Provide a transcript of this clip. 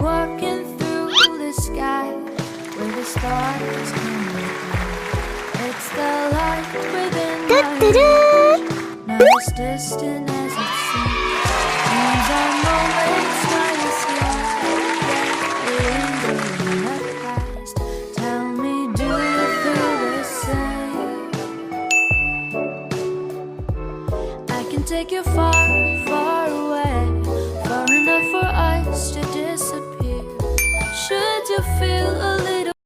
walking through the sky where the stars come. It's the light within my reach, not as distant as it seems. Dreams are moments not as long, yet lingering in the past. Tell me, do you feel the same? I can take you far, far away, far enough for us to disappear. Should you feel a little